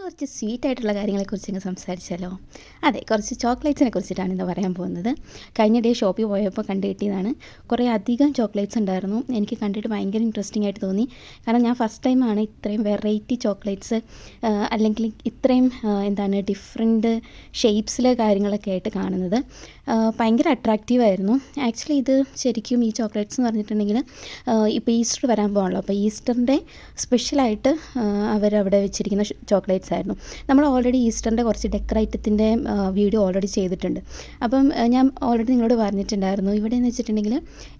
കുറച്ച് സ്വീറ്റായിട്ടുള്ള കാര്യങ്ങളെക്കുറിച്ച് സംസാരിച്ചാലോ? അതെ, കുറച്ച് ചോക്ലേറ്റ്സിനെ കുറിച്ചിട്ടാണ് ഇന്ന് പറയാൻ പോകുന്നത്. കഴിഞ്ഞ ഡേ ഷോപ്പിൽ പോയപ്പോൾ കണ്ടു കിട്ടിയതാണ്. കുറേ അധികം ചോക്ലേറ്റ്സ് ഉണ്ടായിരുന്നു. എനിക്ക് കണ്ടിട്ട് ഭയങ്കര ഇൻട്രസ്റ്റിംഗ് ആയിട്ട് തോന്നി. കാരണം ഞാൻ ഫസ്റ്റ് ടൈമാണ് ഇത്രയും വെറൈറ്റി ചോക്ലേറ്റ്സ് അല്ലെങ്കിൽ ഇത്രയും ഡിഫറെൻറ്റ് ഷേപ്സിലെ കാര്യങ്ങളൊക്കെ ആയിട്ട് കാണുന്നത്. ഭയങ്കര അട്രാക്റ്റീവായിരുന്നു. ആക്ച്വലി ഇത് ശരിക്കും ഈ ചോക്ലേറ്റ്സ് എന്ന് പറഞ്ഞിട്ടുണ്ടെങ്കിൽ ഇപ്പോൾ ഈസ്റ്റർ വരാൻ പോകണല്ലോ, അപ്പോൾ ഈസ്റ്ററിൻ്റെ സ്പെഷ്യലായിട്ട് അവരവിടെ വെച്ചിരിക്കുന്ന ചോക്ലേറ്റ്സ് ആയിരുന്നു. നമ്മൾ ഓൾറെഡി ഈസ്റ്ററിൻ്റെ കുറച്ച് ഡെക്കറേറ്റത്തിൻ്റെ വീഡിയോ ഓൾറെഡി ചെയ്തിട്ടുണ്ട്. അപ്പം ഞാൻ ഓൾറെഡി നിങ്ങളോട് പറഞ്ഞിട്ടുണ്ടായിരുന്നു, ഇവിടെ എന്ന് വെച്ചിട്ടുണ്ടെങ്കിൽ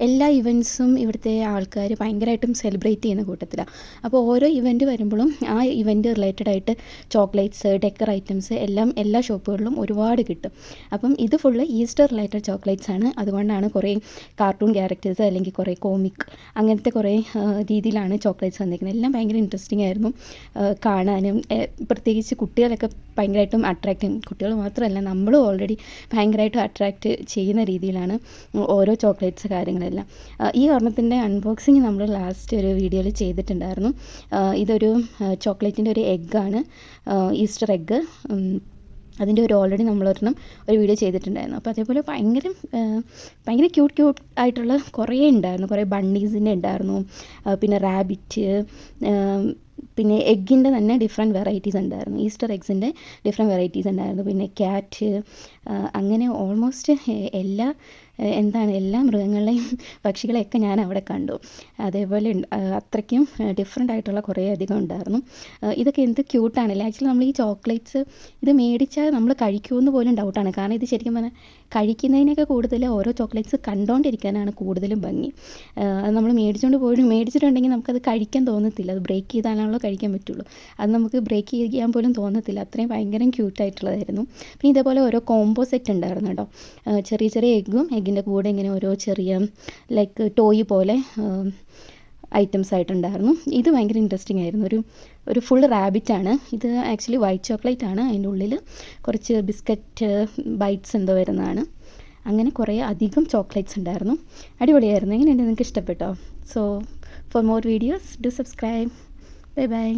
എല്ലാ ഇവൻറ്റ്സും ഇവിടുത്തെ ആൾക്കാർ ഭയങ്കരമായിട്ടും സെലിബ്രേറ്റ് ചെയ്യുന്ന കൂട്ടത്തിലാണ്. അപ്പോൾ ഓരോ ഇവൻറ്റ് വരുമ്പോഴും ആ ഇവൻറ്റ് റിലേറ്റഡ് ആയിട്ട് ചോക്ലേറ്റ്സ്, ഡെക്കർ ഐറ്റംസ് എല്ലാം എല്ലാ ഷോപ്പുകളിലും ഒരുപാട് കിട്ടും. അപ്പം ഇത് ഫുള്ള് ഈസ്റ്റർ റിലേറ്റഡ് ചോക്ലേറ്റ്സ് ആണ്. അതുകൊണ്ടാണ് കുറേ കാർട്ടൂൺ ക്യാരക്ടേഴ്സ് അല്ലെങ്കിൽ കുറേ കോമിക് അങ്ങനത്തെ കുറേ രീതിയിലാണ് ചോക്ലേറ്റ്സ് വന്നിരിക്കുന്നത്. എല്ലാം ഭയങ്കര ഇൻട്രസ്റ്റിംഗ് ആയിരുന്നു കാണാനും. പ്രത്യേകിച്ച് കുട്ടികളൊക്കെ ഭയങ്കരമായിട്ടും അട്രാക്റ്റ് ചെയ്യും. കുട്ടികൾ മാത്രമല്ല, നമ്മളും ഓൾറെഡി ഭയങ്കരമായിട്ടും അട്രാക്റ്റ് ചെയ്യുന്ന രീതിയിലാണ് ഓരോ ചോക്ലേറ്റ്സ് കാര്യങ്ങളെല്ലാം. ഈ ഒരെണ്ണത്തിൻ്റെ അൺബോക്സിങ് നമ്മൾ ലാസ്റ്റ് ഒരു വീഡിയോയിൽ ചെയ്തിട്ടുണ്ടായിരുന്നു. ഇതൊരു ചോക്ലേറ്റിൻ്റെ ഒരു എഗ്ഗാണ്, ഈസ്റ്റർ എഗ്ഗ്. അതിൻ്റെ ഓൾറെഡി നമ്മളൊരെണ്ണം ഒരു വീഡിയോ ചെയ്തിട്ടുണ്ടായിരുന്നു. അപ്പോൾ അതേപോലെ ഭയങ്കര ക്യൂട്ട് ആയിട്ടുള്ള കുറേ ഉണ്ടായിരുന്നു. കുറേ ബണ്ണീസിൻ്റെ ഉണ്ടായിരുന്നു, പിന്നെ റാബിറ്റ്, പിന്നെ എഗ്ഗിൻ്റെ തന്നെ ഡിഫറെൻറ്റ് വെറൈറ്റീസ് ഉണ്ടായിരുന്നു. ഈസ്റ്റർ എഗ്സിൻ്റെ ഡിഫറെൻറ്റ് വെറൈറ്റീസ് ഉണ്ടായിരുന്നു. പിന്നെ ക്യാറ്റ്, അങ്ങനെ ഓൾമോസ്റ്റ് എല്ലാ മൃഗങ്ങളെയും പക്ഷികളെയൊക്കെ ഞാൻ അവിടെ കണ്ടു. അതേപോലെ അത്രയ്ക്കും ഡിഫറെൻ്റ് ആയിട്ടുള്ള കുറേ അധികം ഉണ്ടായിരുന്നു. ഇതൊക്കെ എന്ത് ക്യൂട്ടാണല്ലേ. ആക്ച്വലി നമ്മൾ ഈ ചോക്ലേറ്റ്സ് ഇത് മേടിച്ചാൽ നമ്മൾ കഴിക്കുമെന്ന് പോലും ഡൗട്ടാണ്. കാരണം ഇത് ശരിക്കും പറഞ്ഞാൽ കഴിക്കുന്നതിനൊക്കെ കൂടുതൽ ഓരോ ചോക്ലേറ്റ്സ് കണ്ടുകൊണ്ടിരിക്കാനാണ് കൂടുതലും ഭംഗി. അത് നമ്മൾ മേടിച്ചിട്ടുണ്ടെങ്കിൽ നമുക്കത് കഴിക്കാൻ തോന്നത്തില്ല. അത് ബ്രേക്ക് ചെയ്താലാണല്ലോ കഴിക്കാൻ പറ്റുള്ളൂ. അത് നമുക്ക് ബ്രേക്ക് ചെയ്യാൻ പോലും തോന്നത്തില്ല. അത്രയും ഭയങ്കര ക്യൂട്ടായിട്ടുള്ളതായിരുന്നു. പിന്നെ ഇതേപോലെ ഓരോ കോംബോ സെറ്റ് ഉണ്ടായിരുന്നു കേട്ടോ. ചെറിയ എഗ്ഗിൻ്റെ കൂടെ ഇങ്ങനെ ഓരോ ചെറിയ ലൈക്ക് ടോയ് പോലെ ഐറ്റംസ് ആയിട്ടുണ്ടായിരുന്നു. ഇത് ഭയങ്കര ഇൻട്രസ്റ്റിംഗ് ആയിരുന്നു. ഒരു ഫുൾ റാബിറ്റാണ് ഇത്. ആക്ച്വലി വൈറ്റ് ചോക്ലേറ്റ് ആണ്. അതിൻ്റെ ഉള്ളിൽ കുറച്ച് ബിസ്ക്കറ്റ് ബൈറ്റ്സ് എന്തോ വരുന്നതാണ്. അങ്ങനെ കുറേ അധികം ചോക്ലേറ്റ്സ് ഉണ്ടായിരുന്നു. അടിപൊളിയായിരുന്നു. എങ്ങനെയുണ്ട്, നിങ്ങൾക്ക് ഇഷ്ടപ്പെട്ടോ? So for more videos do subscribe. Bye bye.